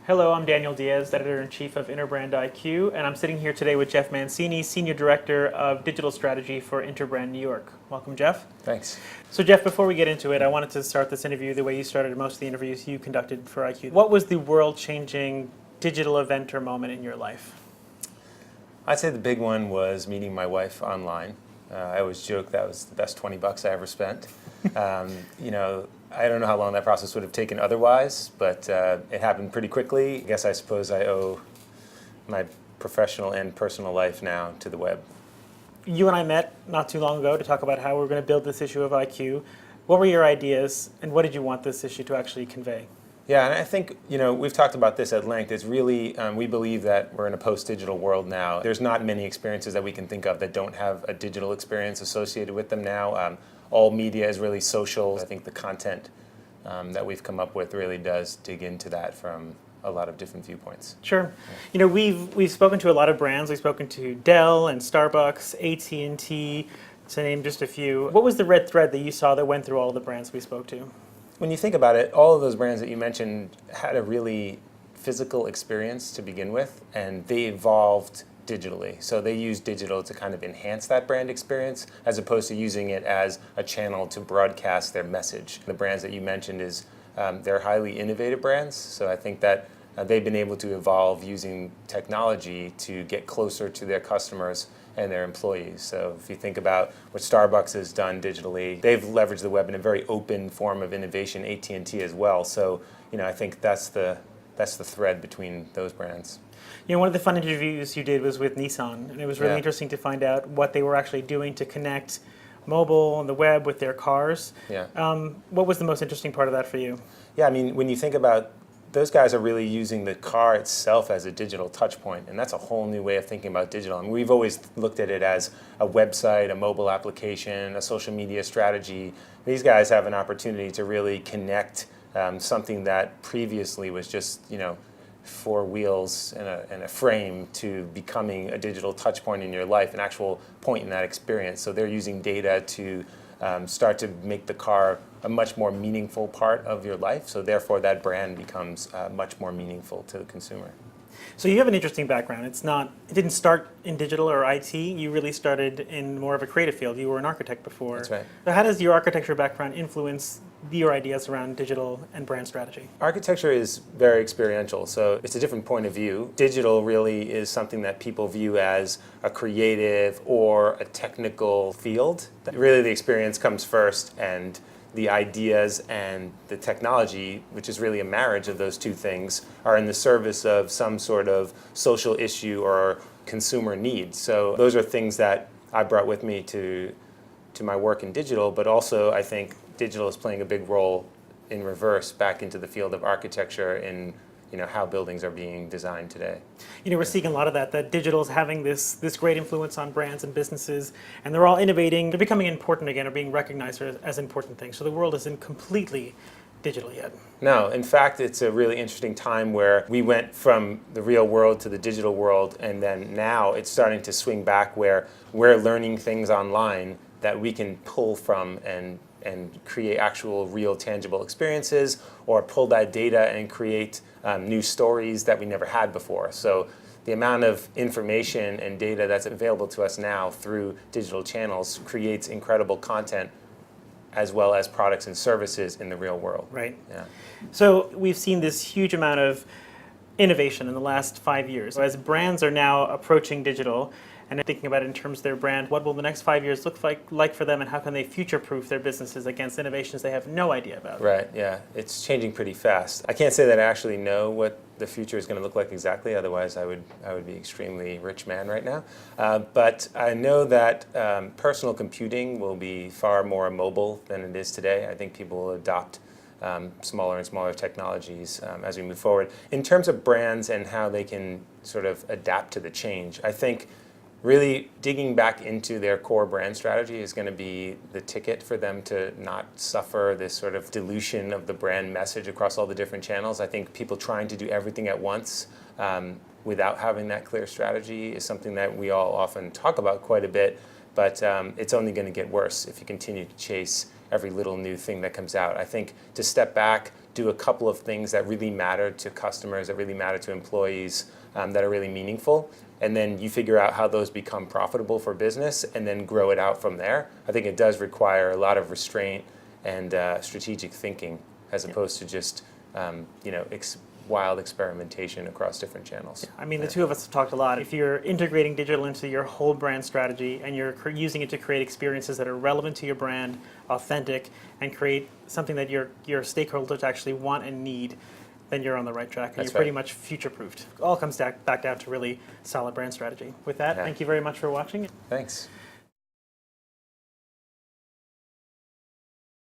Hello, I'm Daniel Diez, Editor-in-Chief of Interbrand IQ, and I'm sitting here today with Jeff Mancini, Senior Director of Digital Strategy for Interbrand New York. Welcome, Jeff. Thanks. So, Jeff, before we get into it, I wanted to start this interview the way you started most of the interviews you conducted for IQ. What was the world-changing digital event or moment in your life? I'd say the big one was meeting my wife online. I always joke that was the best $20 I ever spent. I don't know how long that process would have taken otherwise, but it happened pretty quickly. I suppose I owe my professional and personal life now to the web. You and I met not too long ago to talk about how we were going to build this issue of IQ. What were your ideas, and what did you want this issue to actually convey? Yeah, and I think, we've talked about this at length. It's really, we believe that we're in a post-digital world now. There's not many experiences that we can think of that don't have a digital experience associated with them now. All media is really social. I think the content that we've come up with really does dig into that from a lot of different viewpoints. Sure. Yeah. We've spoken to a lot of brands. We've spoken to Dell and Starbucks, AT&T, to name just a few. What was the red thread that you saw that went through all of the brands we spoke to? When you think about it, all of those brands that you mentioned had a really physical experience to begin with, and they evolved digitally. So they use digital to kind of enhance that brand experience as opposed to using it as a channel to broadcast their message. The brands that you mentioned they're highly innovative brands, so I think that they've been able to evolve using technology to get closer to their customers and their employees. So if you think about what Starbucks has done digitally, they've leveraged the web in a very open form of innovation, AT&T as well. So I think that's the thread between those brands. One of the fun interviews you did was with Nissan, and it was really interesting to find out what they were actually doing to connect mobile and the web with their cars. Yeah. What was the most interesting part of that for you? Yeah, when you think about those guys are really using the car itself as a digital touch point, and that's a whole new way of thinking about digital. We've always looked at it as a website, a mobile application, a social media strategy. These guys have an opportunity to really connect something that previously was just, four wheels and a frame to becoming a digital touch point in your life, an actual point in that experience. So they're using data to start to make the car a much more meaningful part of your life. So therefore that brand becomes much more meaningful to the consumer. So you have an interesting background. It didn't start in digital or IT. You really started in more of a creative field. You were an architect before. That's right. So how does your architecture background influence your ideas around digital and brand strategy? Architecture is very experiential, so it's a different point of view. Digital really is something that people view as a creative or a technical field. Really the experience comes first, and the ideas and the technology, which is really a marriage of those two things, are in the service of some sort of social issue or consumer need. So those are things that I brought with me to my work in digital, but also I think digital is playing a big role in reverse back into the field of architecture in how buildings are being designed today. We're seeing a lot of that digital is having this great influence on brands and businesses, and they're all innovating. They're becoming important again, or being recognized as important things. So the world isn't completely digital yet. No, in fact, it's a really interesting time where we went from the real world to the digital world, and then now it's starting to swing back where we're learning things online that we can pull from and create actual real tangible experiences, or pull that data and create new stories that we never had before. So the amount of information and data that's available to us now through digital channels creates incredible content as well as products and services in the real world. Right. Yeah. So we've seen this huge amount of innovation in the last 5 years. As brands are now approaching digital and thinking about it in terms of their brand, what will the next 5 years look like for them, and how can they future-proof their businesses against innovations they have no idea about? Right, yeah. It's changing pretty fast. I can't say that I actually know what the future is going to look like exactly, otherwise I would be an extremely rich man right now. But I know that personal computing will be far more mobile than it is today. I think people will adopt smaller and smaller technologies as we move forward. In terms of brands and how they can sort of adapt to the change, I think really digging back into their core brand strategy is going to be the ticket for them to not suffer this sort of dilution of the brand message across all the different channels. I think people trying to do everything at once without having that clear strategy is something that we all often talk about quite a bit, but it's only going to get worse if you continue to chase every little new thing that comes out. I think to step back, do a couple of things that really matter to customers, that really matter to employees, that are really meaningful, and then you figure out how those become profitable for business and then grow it out from there. I think it does require a lot of restraint and strategic thinking as opposed to just wild experimentation across different channels. I mean, the two of us have talked a lot. If you're integrating digital into your whole brand strategy and you're using it to create experiences that are relevant to your brand, authentic, and create something that your stakeholders actually want and need, then you're on the right track. And That's you're pretty right. much future-proofed. It all comes back down to really solid brand strategy. With that, thank you very much for watching. Thanks.